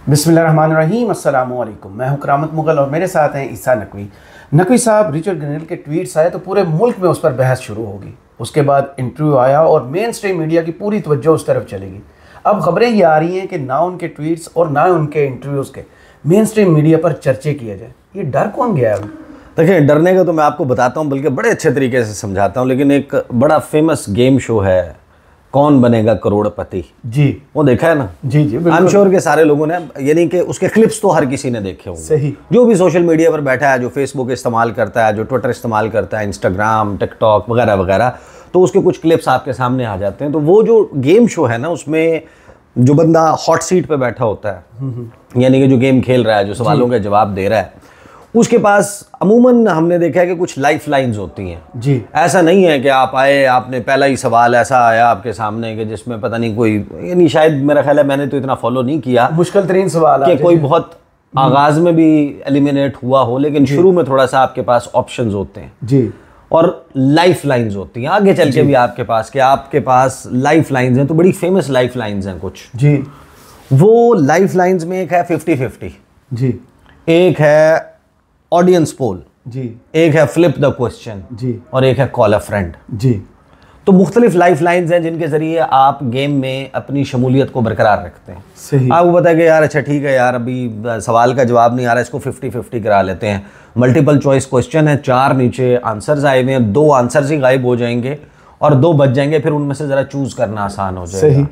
बिस्मिल्लाहिर्रहमानिर्रहीम, अस्सलामु अलैकुम। मैं हूं करामत मुगल और मेरे साथ हैं ईसा नकवी। नकवी साहब, रिचर्ड ग्रेनेल के ट्वीट्स आए तो पूरे मुल्क में उस पर बहस शुरू होगी। उसके बाद इंटरव्यू आया और मेन स्ट्रीम मीडिया की पूरी तवज्जो उस तरफ चलेगी। अब खबरें ये आ रही हैं कि ना उनके ट्वीट्स और ना उनके इंटरव्यूज़ के मेन स्ट्रीम मीडिया पर चर्चे किए जाए। ये डर कौन गया है? देखिए, डरने का तो मैं आपको बताता हूँ, बल्कि बड़े अच्छे तरीके से समझाता हूँ। लेकिन एक बड़ा फेमस गेम शो है, कौन बनेगा करोड़पति। जी, वो देखा है ना? जी जी, आई एम श्योर के सारे लोगों ने, यानी कि उसके क्लिप्स तो हर किसी ने देखे होंगे। सही। जो भी सोशल मीडिया पर बैठा है, जो फेसबुक इस्तेमाल करता है, जो ट्विटर इस्तेमाल करता है, इंस्टाग्राम, टिकटॉक वगैरह वगैरह, तो उसके कुछ क्लिप्स आपके सामने आ जाते हैं। तो वो जो गेम शो है ना, उसमें जो बंदा हॉट सीट पे बैठा होता है, यानी कि जो गेम खेल रहा है, जो सवालों के जवाब दे रहा है, उसके पास अमूमन हमने देखा है कि कुछ लाइफ लाइन्स होती हैं। जी, ऐसा नहीं है कि आप आए, आपने पहला ही सवाल ऐसा आया आपके सामने कि जिसमें पता नहीं कोई, यानी शायद मेरा ख्याल है, मैंने तो इतना फॉलो नहीं किया, मुश्किल तरीन सवाल कि कोई बहुत आगाज में भी एलिमिनेट हुआ हो, लेकिन शुरू में थोड़ा सा आपके पास ऑप्शंस होते हैं। जी, और लाइफ लाइन्स होती हैं आगे चल के भी आपके पास, कि आपके पास लाइफ लाइन्स हैं। तो बड़ी फेमस लाइफ लाइन्स हैं कुछ। जी, वो लाइफ लाइन्स में एक है 50-50, जी, एक है ऑडियंस पोल, जी, एक है फ्लिप द क्वेश्चन, जी, और एक है कॉल अ फ्रेंड। जी। तो मुख्तलिफ लाइफ लाइन्स हैं जिनके जरिए आप गेम में अपनी शमूलियत को बरकरार रखते हैं। सही। आपको पता है कि यार अच्छा ठीक है यार, अभी सवाल का जवाब नहीं आ रहा, इसको 50-50 करा लेते हैं। मल्टीपल चॉइस क्वेश्चन है, 4 नीचे आंसर्स आए हुए हैं, 2 आंसर्स ही गायब हो जाएंगे और 2 बच जाएंगे, फिर उनमें से ज़रा चूज़ करना आसान हो जाएगा। सही।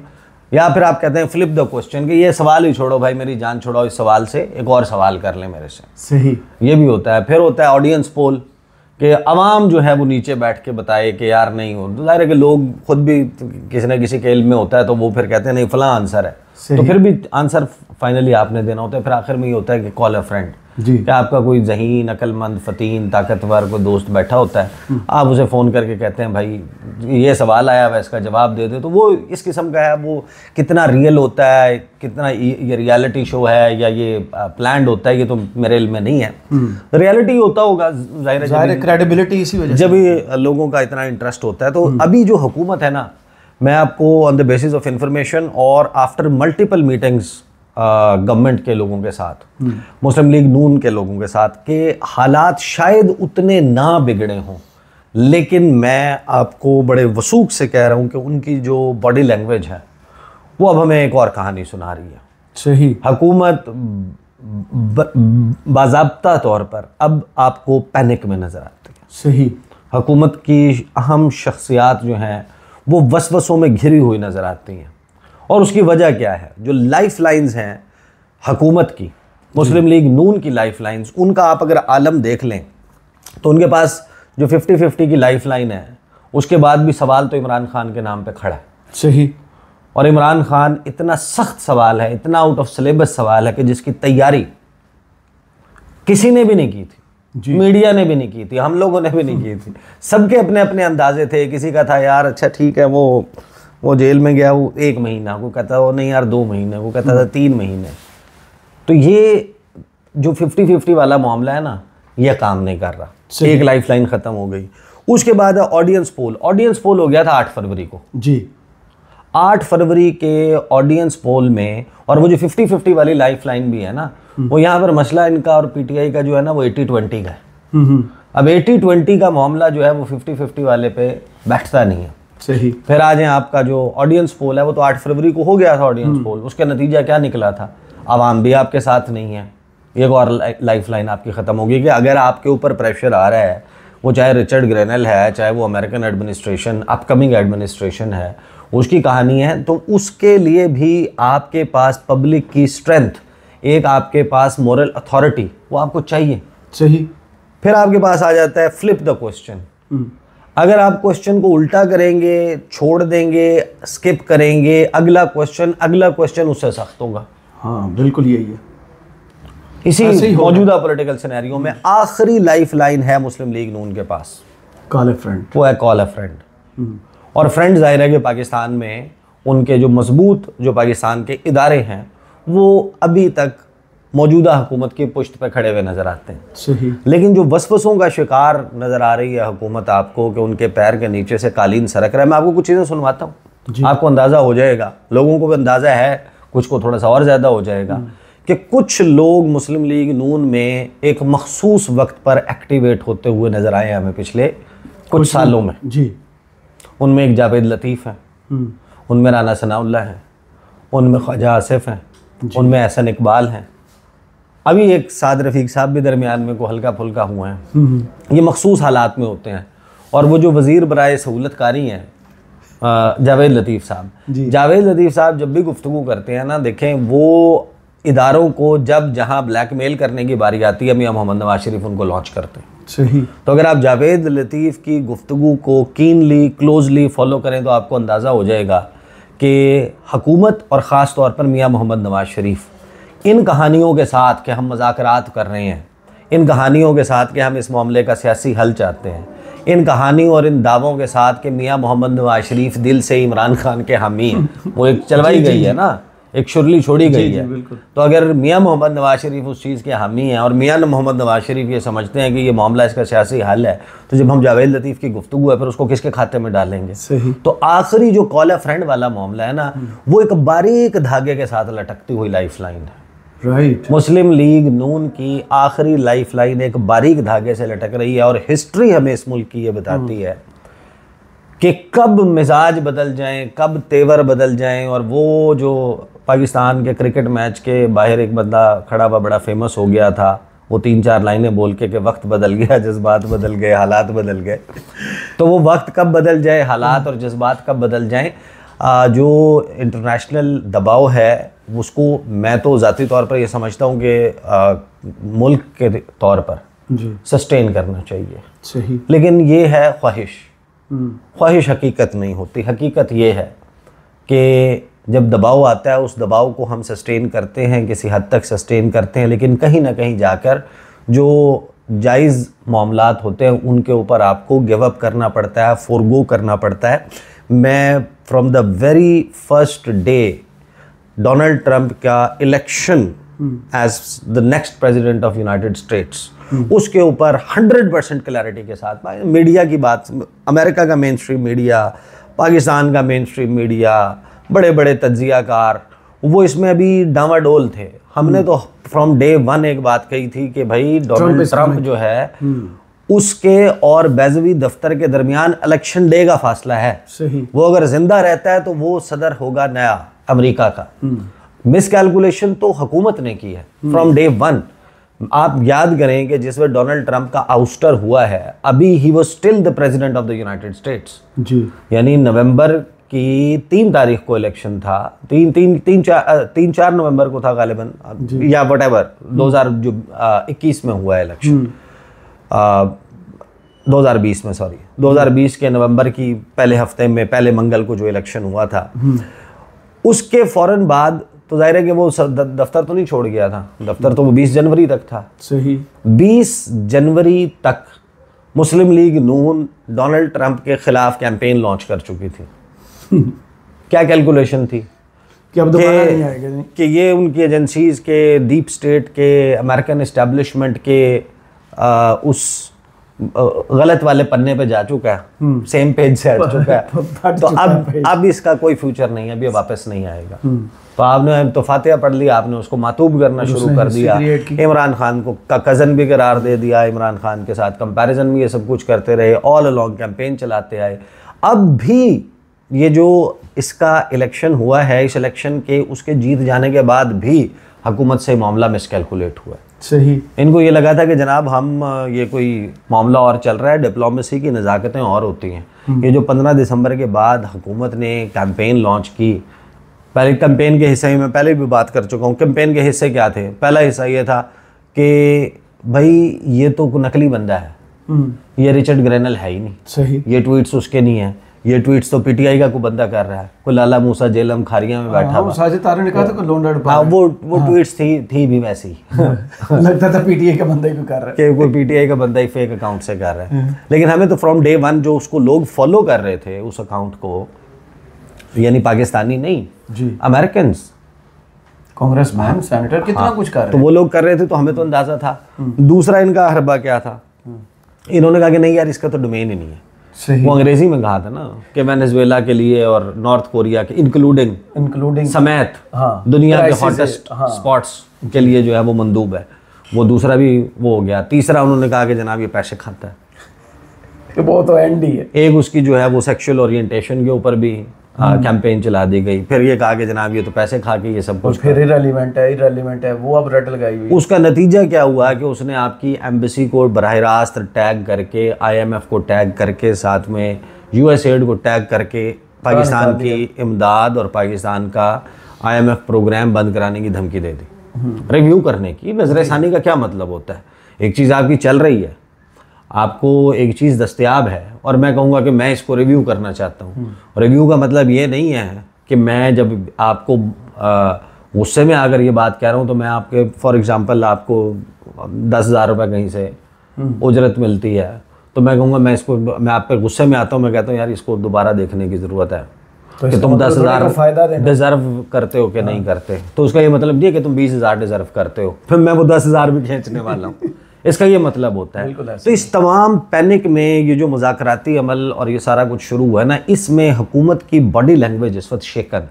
या फिर आप कहते हैं फ्लिप द क्वेश्चन, कि ये सवाल ही छोड़ो भाई, मेरी जान छोड़ो, इस सवाल से एक और सवाल कर लें मेरे से। सही। ये भी होता है। फिर होता है ऑडियंस पोल, कि अवाम जो है वो नीचे बैठ के बताए कि यार नहीं हो। तो जाहिर है कि लोग खुद भी किसी न किसी के इल्म में होता है, तो वो फिर कहते हैं नहीं फलां आंसर है, तो फिर भी आंसर फाइनली आपने देना होता है। फिर आखिर में ये होता है कि कॉल अ फ्रेंड, जी, कि आपका कोई ज़हीन, अक्लमंद, फतीन, ताकतवर कोई दोस्त बैठा होता है, आप उसे फ़ोन करके कहते हैं भाई ये सवाल आया है, इसका जवाब दे दे। तो वो इस किस्म का है। वो कितना रियल होता है, कितना ये रियलिटी शो है या ये प्लान्ड होता है, ये तो मेरे इल्म में नहीं है। रियलिटी होता होगा, जाहिर है, क्रेडिबिलिटी इसी वजह से जब ये लोगों का इतना इंटरेस्ट होता है। तो अभी जो हुकूमत है ना, मैं आपको on the basis of information और आफ्टर मल्टीपल मीटिंग्स गवर्नमेंट के लोगों के साथ, मुस्लिम लीग नून के लोगों के साथ, के हालात शायद उतने ना बिगड़े हों, लेकिन मैं आपको बड़े वसूख से कह रहा हूँ कि उनकी जो बॉडी लैंग्वेज है वो अब हमें एक और कहानी सुना रही है। सही। हुकूमत बाज़ाब्ता तौर पर अब आपको पैनिक में नज़र आती है। सही। हुकूमत की अहम शख्सियात जो हैं वो वसवसों में घिरी हुई नज़र आती हैं। और उसकी वजह क्या है? जो लाइफ लाइन्स हैं हुकूमत की, मुस्लिम लीग नून की लाइफ लाइन्स, उनका आप अगर आलम देख लें तो उनके पास जो 50-50 की लाइफ लाइन है, उसके बाद भी सवाल तो इमरान खान के नाम पे खड़ा है। सही। और इमरान खान इतना सख्त सवाल है, इतना आउट ऑफ सिलेबस सवाल है कि जिसकी तैयारी किसी ने भी नहीं की थी, मीडिया ने भी नहीं की थी, हम लोगों ने भी नहीं की थी। सबके अपने अपने अंदाजे थे। किसी का था यार अच्छा ठीक है, वो जेल में गया, वो 1 महीना, वो कहता वो नहीं यार 2 महीने, वो कहता था 3 महीने। तो ये जो 50-50 वाला मामला है ना, ये काम नहीं कर रहा। एक लाइफ लाइन ख़त्म हो गई। उसके बाद है ऑडियंस पोल। ऑडियंस पोल हो गया था 8 फरवरी को। जी, 8 फरवरी के ऑडियंस पोल में, और वो जो 50-50 वाली लाइफ लाइन भी है ना, वो यहाँ पर मसला इनका और पीटीआई का जो है ना, वो 80-20 का है। अब 80-20 का मामला जो है वो 50-50 वाले पे बैठता नहीं है। सही। फिर आज आपका जो ऑडियंस पोल है, वो तो 8 फरवरी को हो गया था ऑडियंस पोल। उसका नतीजा क्या निकला था? आवाम भी आपके साथ नहीं है। एक और लाइफ लाइन आपकी ख़त्म होगी कि अगर आपके ऊपर प्रेशर आ रहा है, वो चाहे रिचर्ड ग्रेनेल है, चाहे वो अमेरिकन एडमिनिस्ट्रेशन, अपकमिंग एडमिनिस्ट्रेशन है, उसकी कहानी है, तो उसके लिए भी आपके पास पब्लिक की स्ट्रेंथ, एक आपके पास मोरल अथॉरिटी, वो आपको चाहिए। सही। फिर आपके पास आ जाता है फ्लिप द क्वेश्चन। अगर आप क्वेश्चन को उल्टा करेंगे, छोड़ देंगे, स्किप करेंगे, अगला क्वेश्चन उससे सख्त होगा। हाँ, बिल्कुल यही है। इसी मौजूदा पॉलिटिकल सिनेरियो में आखिरी लाइफ लाइन है मुस्लिम लीग नून के पास, कॉल अ फ्रेंड। वो है कॉल अ फ्रेंड। और फ्रेंड जाहिर है कि पाकिस्तान में उनके जो मजबूत जो पाकिस्तान के इदारे हैं, वो अभी तक मौजूदा हुकूमत की पुश्त पे खड़े हुए नज़र आते हैं। सही। लेकिन जो वसवसों का शिकार नज़र आ रही है हुकूमत आपको, कि उनके पैर के नीचे से कालीन सरक रहा है। मैं आपको कुछ चीज़ें सुनवाता हूँ, आपको अंदाज़ा हो जाएगा, लोगों को भी अंदाज़ा है, कुछ को थोड़ा सा और ज़्यादा हो जाएगा, कि कुछ लोग मुस्लिम लीग नून में एक मखसूस वक्त पर एक्टिवेट होते हुए नज़र आए हमें पिछले कुछ सालों में जी। उनमें एक जावेद लतीफ़ है, उनमें राना सनाउल्लाह है, उनमें ख्वाजा आसिफ हैं, उनमें एहसन इकबाल हैं, अभी एक साद रफ़ीक साहब भी दरमियान में को हल्का फुल्का हुए हैं। ये मखसूस हालात में होते हैं। और वो जो वज़ीर बराए सहूलत कारी हैं जावेद लतीफ़ साहब, जावेद लतीफ़ साहब जब भी गुफ्तगू करते हैं ना, देखें वो इदारों को जब जहाँ ब्लैकमेल करने की बारी आती है मियां मोहम्मद नवाज शरीफ उनको लॉन्च करते हैं। सही। तो अगर आप जावेद लतीफ़ की गुफ्तगू को कीनली क्लोजली फॉलो करें तो आपको अंदाज़ा हो जाएगा कि हुकूमत और ख़ास तौर पर मियां मोहम्मद नवाज शरीफ इन कहानियों के साथ कि हम मज़ाकरात कर रहे हैं, इन कहानियों के साथ कि हम इस मामले का सियासी हल चाहते हैं, इन कहानियों और इन दावों के साथ कि मियां मोहम्मद नवाज शरीफ दिल से इमरान खान के हामी हैं, वो एक चलवाई गई है ना, एक शुरली छोड़ी गई है। तो अगर मियां मोहम्मद नवाज शरीफ उस चीज़ के हामी हैं और मियां मोहम्मद नवाज शरीफ ये समझते हैं कि ये मामला इसका सियासी हल है, तो जब हम जावेद लतीफ़ की गुफ्तगू है फिर उसको किसके खाते में डालेंगे? सही। तो आखिरी जो कॉल फ्रेंड वाला मामला है ना, वो एक बारीक धागे के साथ लटकती हुई लाइफ लाइन है। राइट। मुस्लिम लीग नून की आखिरी लाइफ लाइन एक बारीक धागे से लटक रही है। और हिस्ट्री हमें इस मुल्क की ये बताती है कि कब मिजाज बदल जाएं, कब तेवर बदल जाएं। और वो जो पाकिस्तान के क्रिकेट मैच के बाहर एक बंदा खड़ा हुआ बड़ा फेमस हो गया था, वो 3-4 लाइनें बोल के कि वक्त बदल गया, जज्बात बदल गए, हालात बदल गए। तो वो वक्त कब बदल जाए, हालात और जज्बात कब बदल जाएं, जो इंटरनेशनल दबाव है उसको मैं तो ज़ाती तौर पर ये समझता हूँ कि मुल्क के तौर पर सस्टेन करना चाहिए। सही। लेकिन ये है ख्वाहिश, ख्वाहिश हकीकत नहीं होती। हकीकत ये है कि जब दबाव आता है उस दबाव को हम सस्टेन करते हैं, किसी हद तक सस्टेन करते हैं, लेकिन कहीं ना कहीं जाकर जो जायज़ मामलात होते हैं उनके ऊपर आपको गिव अप करना पड़ता है, फोरगो करना पड़ता है। मैं from the very first day Donald Trump का election as the next president of United States, उसके ऊपर 100% क्लैरिटी के साथ मीडिया की बात, अमेरिका का मेन स्ट्रीम मीडिया, पाकिस्तान का मेन स्ट्रीम मीडिया, बड़े बड़े तज्जियाकार, वो इसमें अभी डामाडोल थे। हमने तो फ्रॉम डे 1 एक बात कही थी कि भाई डोनाल्ड ट्रंप जो है उसके और बैजवी दफ्तर के दरमियान इलेक्शन डे का फासला है। सही। वो अगर जिंदा रहता है तो वो सदर होगा नया अमेरिका का। मिस कैलकुलेशन तो हुकूमत ने की है फ्रॉम डे 1। आप याद करें कि जिस वक्त डोनाल्ड ट्रंप का आउस्टर हुआ है, अभी ही was still the president of the United States जी। यानी नवंबर की 3 तारीख को इलेक्शन था, 3-4 नवंबर को था गालिबन, या व्हाटएवर 2021 में हुआ इलेक्शन, 2020 में, सॉरी 2020 के नवंबर की पहले हफ्ते में, पहले मंगल को जो इलेक्शन हुआ था, उसके फौरन बाद तो जाहिर है कि वो दफ्तर तो नहीं छोड़ गया था, दफ्तर तो वो 20 जनवरी तक था। सही। 20 जनवरी तक मुस्लिम लीग नून डोनाल्ड ट्रंप के खिलाफ कैंपेन लॉन्च कर चुकी थी। क्या कैलकुलेशन थी कि अब दोबारा नहीं आएगा, नहीं? कि ये उनकी एजेंसीज के, डीप स्टेट के, अमेरिकन एस्टेब्लिशमेंट के उस गलत वाले पन्ने पे जा चुका है, सेम पेज से हट चुका है। तो अब इसका कोई फ्यूचर नहीं है, अब ये वापस नहीं आएगा। तो आपने तो फातिहा पढ़ लिया, आपने उसको मातूब करना शुरू कर दिया, इमरान खान को का कज़न भी करार दे दिया, इमरान खान के साथ कंपैरिजन भी ये सब कुछ करते रहे, ऑल अलोंग कैंपेन चलाते आए। अब भी ये जो इसका इलेक्शन हुआ है, इस इलेक्शन के उसके जीत जाने के बाद भी हुकूमत से मामला मिसकैलकुलेट हुआ है। सही। इनको ये लगा था कि जनाब हम ये कोई मामला और चल रहा है, डिप्लोमेसी की नज़ाकतें और होती हैं। ये जो 15 दिसंबर के बाद हुकूमत ने कैंपेन लॉन्च की, पहले कैंपेन के हिस्से में पहले भी बात कर चुका हूँ। कैंपेन के हिस्से क्या थे? पहला हिस्सा ये था कि भाई ये तो नकली बंदा है, ये रिचर्ड ग्रेनल है ही नहीं। सही। ये ट्वीट्स उसके नहीं है, ये ट्वीट्स तो पीटीआई का कोई बंदा कर रहा है, कोई लाला मूसा जेलम खारिया में बैठा हुआ। साजिद तारे ने कहा था कि लोन वो ट्वीट्स थी भी वैसी लगता था पीटीआई का बंदा ही कर रहा है, कि कोई पीटीआई का बंदा ही फेक अकाउंट से कर रहा है। लेकिन हमें तो फ्रॉम डे 1 जो उसको लोग फॉलो कर रहे थे उस अकाउंट को, यानी पाकिस्तानी नहीं जी, अमेरिकन, कांग्रेसमैन, सेनेटर, कितना कुछ कर रहे तो वो लोग कर रहे थे, तो हमें तो अंदाजा था। दूसरा इनका हरबा क्या था, इन्होंने कहा कि नहीं यार इसका तो डोमेन ही नहीं है, सही। वो अंग्रेजी में कहा था ना कि वेनेजुएला के लिए और नॉर्थ कोरिया के इंक्लूडिंग समेत दुनिया के हॉटेस्ट स्पॉट्स के लिए जो है वो मंदूब है। वो दूसरा भी वो हो गया। तीसरा उन्होंने कहा कि जनाब ये पैसे खाता है। वो तो एंड ही है। एक उसकी जो है वो सेक्सुअल ओरिएंटेशन के ऊपर भी कैंपेन चला दी गई। फिर ये कहा कि जनाब ये तो पैसे खा के ये सब कुछ, फिर इररिलेवेंट है वो अब रट लगाई हुई। उसका नतीजा क्या हुआ कि उसने आपकी एम्बेसी को बराह रास्त टैग करके, IMF को टैग करके, साथ में USAID को टैग करके पाकिस्तान की इमदाद और पाकिस्तान का IMF प्रोग्राम बंद कराने की धमकी दे दी। रिव्यू करने की। नजरसानी का क्या मतलब होता है? एक चीज़ आपकी चल रही है, आपको एक चीज़ दस्तयाब है और मैं कहूँगा कि मैं इसको रिव्यू करना चाहता हूँ। रिव्यू का मतलब ये नहीं है कि मैं जब आपको गुस्से में आकर ये बात कह रहा हूँ तो मैं आपके फॉर एग्जांपल आपको 10,000 रुपये कहीं से उजरत मिलती है तो मैं कहूँगा मैं आप पे गुस्से में आता हूँ, मैं कहता हूँ यार इसको दोबारा देखने की ज़रूरत है कि तुम 10,000 डिज़र्व करते हो कि नहीं करते। तो उसका ये मतलब नहीं है कि तुम 20,000 डिज़र्व करते हो फिर मैं वो 10,000 भी खींचने वाला हूँ। इसका ये मतलब होता है। तो इस तमाम पैनिक में ये जो मुज़ाकराती अमल और ये सारा कुछ शुरू हुआ है ना, इसमें हुकूमत की बॉडी लैंग्वेज इस वक्त शेकन,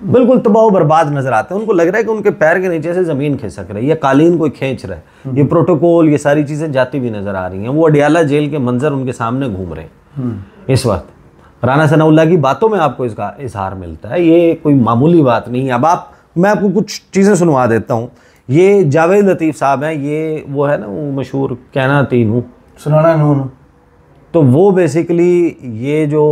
बिल्कुल तबाह बर्बाद नजर आते हैं। उनको लग रहा है कि उनके पैर के नीचे से ज़मीन खिसक रही है, कालीन कोई खींच रहा है। ये प्रोटोकॉल, ये सारी चीज़ें जाती हुई नज़र आ रही हैं। वो अडियाला जेल के मंजर उनके सामने घूम रहे हैं इस वक्त। राना सनाउल्लाह की बातों में आपको इसका इजहार मिलता है। ये कोई मामूली बात नहीं है। अब मैं आपको कुछ चीज़ें सुनवा देता हूँ। ये जावेद लतीफ़ साहब हैं, ये वो है ना वो मशहूर कहना तीन हूँ सुनाना नून, तो वो बेसिकली ये जो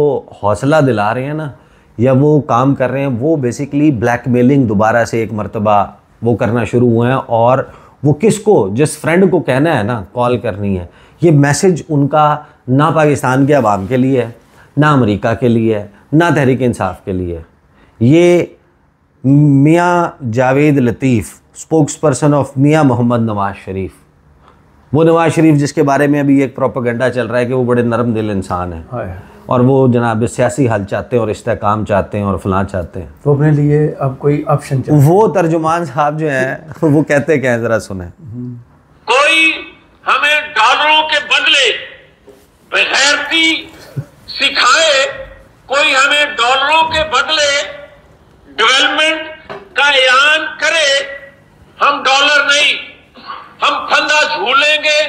हौसला दिला रहे हैं ना या वो काम कर रहे हैं, वो बेसिकली ब्लैकमेलिंग दोबारा से एक मर्तबा वो करना शुरू हुए हैं। और वो किसको, जिस फ्रेंड को कहना है ना कॉल करनी है, ये मैसेज उनका ना पाकिस्तान के अवाम के लिए है, ना अमेरिका के लिए है, ना तहरीक इंसाफ के लिए है। ये मियाँ जावेद लतीफ़, स्पोक्स पर्सन ऑफ मियाँ मोहम्मद नवाज शरीफ, वो नवाज शरीफ जिसके बारे में अभी एक प्रोपेगेंडा चल रहा है कि वो बड़े नरम दिल इंसान हैं और वो जनाब सियासी हल चाहते हैं और इस्तेहकाम चाहते हैं और फलां चाहते हैं, तो अपने लिए अब कोई ऑप्शन वो तर्जुमान साहब जो हैं वो कहते क्या है, ज़रा सुने। कोई हमें डॉलरों के बदले बेगैरती सिखाए, कोई हमें डॉलरों के बदले डेवलपमेंट का ऐलान करे, हम डॉलर नहीं, हम फंदा झूलेंगे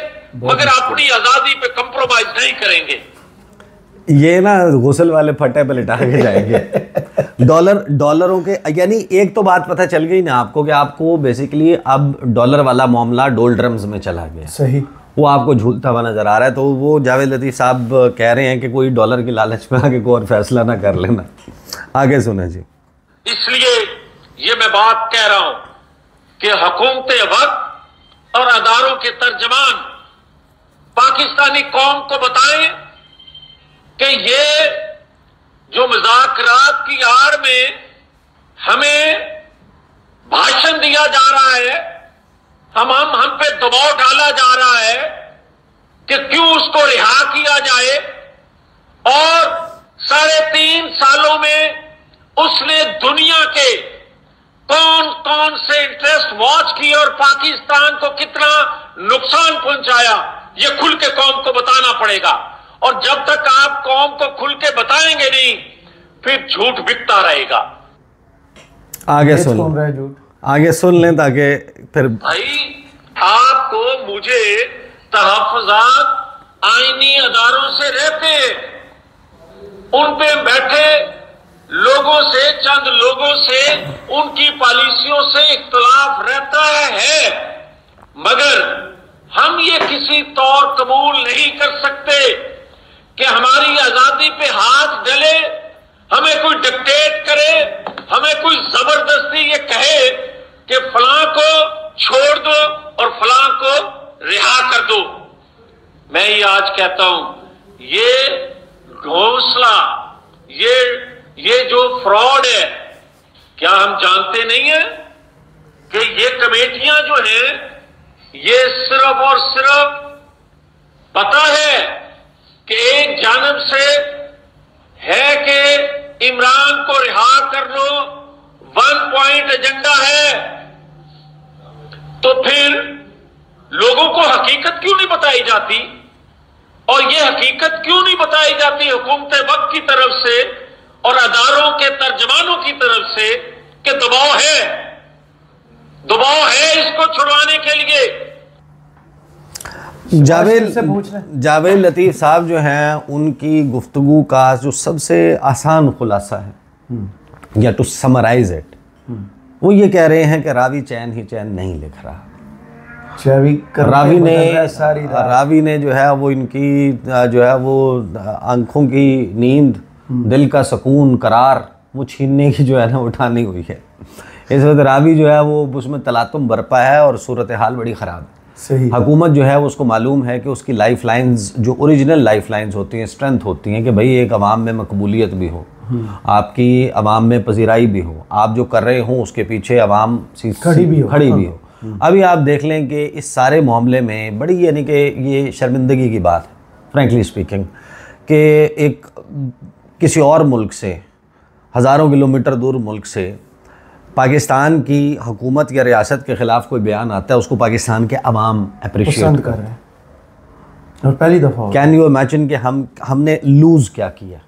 मगर अपनी आजादी पे कंप्रोमाइज नहीं करेंगे। ये ना गुसल वाले फटे पे लिटा के जाएंगे। डॉलरों के, यानी एक तो बात पता चल गई ना आपको कि आपको बेसिकली अब डॉलर वाला मामला डोल ड्रम्स में चला गया। सही, वो आपको झूलता हुआ नजर आ रहा है। तो वो जावेद लतीफ़ साहब कह रहे हैं कि कोई डॉलर की लालच में आगे कोई और फैसला ना कर लेना। आगे सुने जी। इसलिए ये मैं बात कह रहा हूं कि हुकूमत वक्त और अदारों के तर्जमान पाकिस्तानी कौम को बताएं कि ये जो मुज़ाकरात की आड़ में हमें भाषण दिया जा रहा है, हम पे दबाव डाला जा रहा है कि क्यों उसको रिहा किया जाए, और 3.5 सालों में उसने दुनिया के कौन कौन से इंटरेस्ट वॉच किए और पाकिस्तान को कितना नुकसान पहुंचाया, ये खुल के कौम को बताना पड़ेगा। और जब तक आप कौम को खुल के बताएंगे नहीं, फिर झूठ बिकता रहेगा। आगे सुन लें ताकि फिर भाई आपको मुझे तहफ़्फ़ुज़ात आईनी अदारों से रहते, उन पे बैठे लोगों से, चंद लोगों से, उनकी पॉलिसियों से इख्तिलाफ रहता है, मगर हम ये किसी तौर कबूल नहीं कर सकते कि हमारी आजादी पे हाथ डले, हमें कोई डिक्टेट करे, हमें कोई जबरदस्ती ये कहे कि फलां को छोड़ दो और फलां को रिहा कर दो। मैं ये आज कहता हूं, ये घोंसला, ये जो फ्रॉड है, क्या हम जानते नहीं है कि ये कमेटियां जो हैं, ये सिर्फ और सिर्फ पता है कि एक जानब से है कि इमरान को रिहा कर लो, 1 पॉइंट एजेंडा है, तो फिर लोगों को हकीकत क्यों नहीं बताई जाती? और ये हकीकत क्यों नहीं बताई जाती हुकूमत वक्त की तरफ से और अदारों के तर्जमानों की तरफ से कि दबाव है इसको छुड़वाने के लिए। जावेद लतीफ़ साहब जो हैं, उनकी गुफ्तगू का जो सबसे आसान खुलासा है, या टू समराइज इट, वो ये कह रहे हैं कि रावी चैन ही चैन नहीं लिख रहा। रावी ने जो है वो इनकी जो है वो आंखों की नींद, दिल का सुकून, करार वो छीनने की जो है ना उठानी हुई है। इस वक्त रावी जो है वो उसमें तलातुम बरपा है और सूरत हाल बड़ी ख़राब है। सही। हुकूमत जो है उसको मालूम है कि उसकी लाइफ लाइन्स जो ओरिजिनल लाइफ लाइन्स होती हैं, स्ट्रेंथ होती हैं कि भाई एक अवाम में मकबूलियत भी हो, आपकी अवाम में पजीराई भी हो, आप जो कर रहे हो उसके पीछे अवाम खड़ी भी हो। अभी आप देख लें कि इस सारे मामले में बड़ी यानी कि ये शर्मिंदगी की बात है, फ्रैंकली स्पीकिंग, कि एक किसी और मुल्क से, हज़ारों किलोमीटर दूर मुल्क से पाकिस्तान की हुकूमत या रियासत के ख़िलाफ़ कोई बयान आता है, उसको पाकिस्तान के अवाम अप्रिशिएट कर रहे हैं। और पहली दफ़ा कैन यू इमेजिन कि हमने लूज़ क्या किया,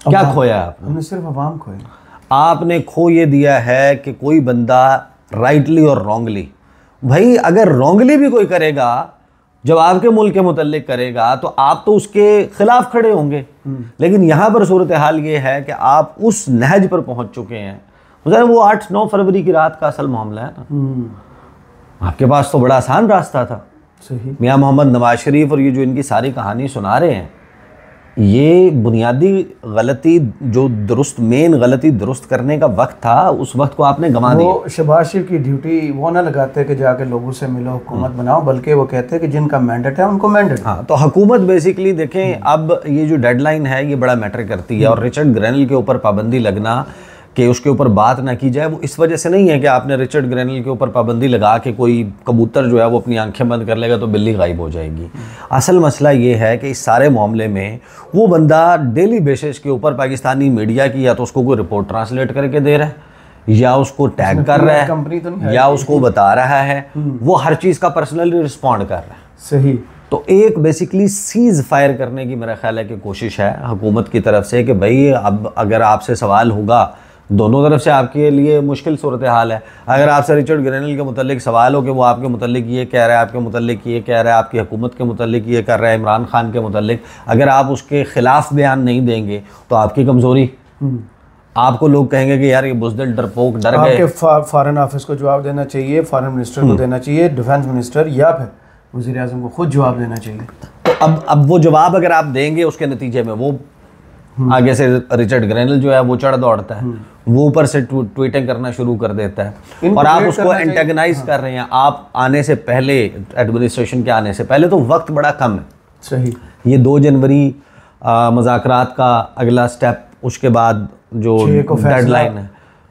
क्या खोया आपने? हमने सिर्फ अवाम खोया। आपने खो ये दिया है कि कोई बंदा राइटली और रॉन्गली, भाई अगर रॉन्गली भी कोई करेगा जब आपके मुल्क के मुतल्लिक करेगा तो आप तो उसके खिलाफ खड़े होंगे, लेकिन यहाँ पर सूरत हाल ये है कि आप उस नहज पर पहुँच चुके हैं। वो 8-9 फरवरी की रात का असल मामला है ना। आपके पास तो बड़ा आसान रास्ता था। सही। मियाँ मोहम्मद नवाज शरीफ और ये जो इनकी सारी कहानी सुना रहे हैं, ये बुनियादी गलती जो मेन गलती दुरुस्त करने का वक्त था, उस वक्त को आपने गंवा दिया। वो शहबाज शरीफ की ड्यूटी वो ना लगाते कि जाके लोगों से मिलो, हुकूमत बनाओ, बल्कि वो कहते हैं कि जिनका मैंडेट है उनको मैंडेट। हाँ, तो हुकूमत बेसिकली देखें, अब ये जो डेडलाइन है ये बड़ा मैटर करती है, और रिचर्ड ग्रेनल के ऊपर पाबंदी लगना कि उसके ऊपर बात ना की जाए, वो इस वजह से नहीं है कि आपने रिचर्ड ग्रेनल के ऊपर पाबंदी लगा के कोई कबूतर जो है वो अपनी आंखें बंद कर लेगा तो बिल्ली गायब हो जाएगी। असल मसला ये है कि इस सारे मामले में वो बंदा डेली बेसिस के ऊपर पाकिस्तानी मीडिया की या तो उसको कोई रिपोर्ट ट्रांसलेट करके दे रहा है, या उसको टैग कर रहा है, या उसको बता रहा है, वो हर चीज़ का पर्सनली रिस्पॉन्ड कर रहा है। सही। तो एक बेसिकली सीज़ फायर करने की मेरा ख्याल है कि कोशिश है हुकूमत की तरफ से कि भाई अब अगर आपसे सवाल होगा, दोनों तरफ से आपके लिए मुश्किल सूरत हाल है। अगर आपसे रिचर्ड ग्रेनल के मुतल्लिक सवाल हो कि वो आपके मुतल्लिक ये कह रहा है, आपके मुतल्लिक ये कह रहा है, आपकी हुकूमत के मुतल्लिक ये कर रहा है, इमरान खान के मुतल्लिक, अगर आप उसके ख़िलाफ़ बयान नहीं देंगे तो आपकी कमज़ोरी, आपको लोग कहेंगे कि यार ये बुज़दिल डरपोक डर गए। आपके फॉरेन ऑफिस को जवाब देना चाहिए, फॉरेन मिनिस्टर को देना चाहिए, डिफेंस मिनिस्टर, या फिर वज़ीर आज़म को खुद जवाब देना चाहिए। तो अब वो जवाब अगर आप देंगे, उसके नतीजे में वो आगे से रिचर्ड ग्रेनल जो है वो चढ़ दौड़ता है, वो ऊपर से ट्वीटिंग करना शुरू कर देता है, और आप उसको एंटेगनाइज कर रहे हैं। आप आने से पहले, एडमिनिस्ट्रेशन के आने से पहले तो वक्त बड़ा कम है। सही। ये 2 जनवरी मुज़ाकरात का अगला स्टेप, उसके बाद जो डेडलाइन है,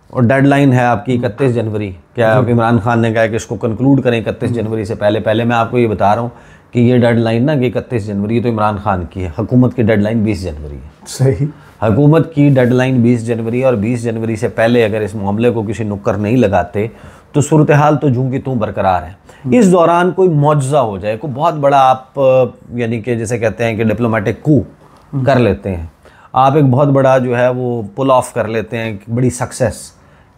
और डेडलाइन है आपकी 31 जनवरी। क्या इमरान खान ने कहा कि इसको कंक्लूड करें 31 जनवरी से पहले मैं आपको ये बता रहा हूँ कि ये डेडलाइन ना कि 31 जनवरी तो इमरान खान की है, हुकूमत की डेडलाइन 20 जनवरी है। सही। हुकूमत की डेडलाइन 20 जनवरी, और 20 जनवरी से पहले अगर इस मामले को किसी नुक्कर नहीं लगाते तो सूरत हाल तो जूं की तूं बरकरार है। इस दौरान कोई मौजज़ा हो जाए, कोई बहुत बड़ा आप यानी कि जैसे कहते हैं कि डिप्लोमेटिक कू कर लेते हैं, आप एक बहुत बड़ा जो है वो पुल ऑफ कर लेते हैं, बड़ी सक्सेस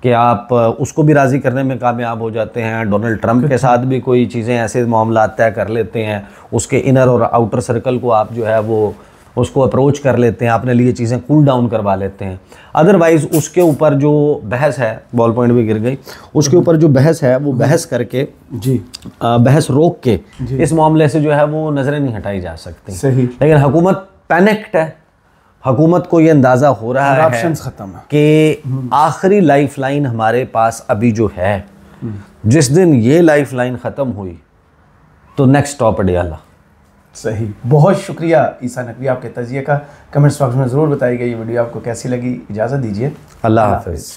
कि आप उसको भी राज़ी करने में कामयाब हो जाते हैं। डोनाल्ड ट्रंप के साथ भी कोई चीज़ें ऐसे मामला तय कर लेते हैं, उसके इनर और आउटर सर्कल को आप जो है वो उसको अप्रोच कर लेते हैं, अपने लिए चीज़ें कूल डाउन करवा लेते हैं। अदरवाइज़ उसके ऊपर जो बहस है, बॉल पॉइंट भी गिर गई, उसके ऊपर जो बहस है वो बहस करके बहस रोक के इस मामले से जो है वो नज़रें नहीं हटाई जा सकती। सही। लेकिन हुकूमत पैनिक्ड है, हुकूमत को ये अंदाज़ा हो रहा है कि आखिरी लाइफ लाइन हमारे पास अभी जो है, जिस दिन ये लाइफ लाइन ख़त्म हुई तो नेक्स्ट स्टॉप अडियाला। सही। बहुत शुक्रिया ईसा नकवी, आपके तजिए का। कमेंट्स बॉक्स में ज़रूर बताइएगा ये वीडियो आपको कैसी लगी। इजाज़त दीजिए, अल्लाह हाफ़िज़।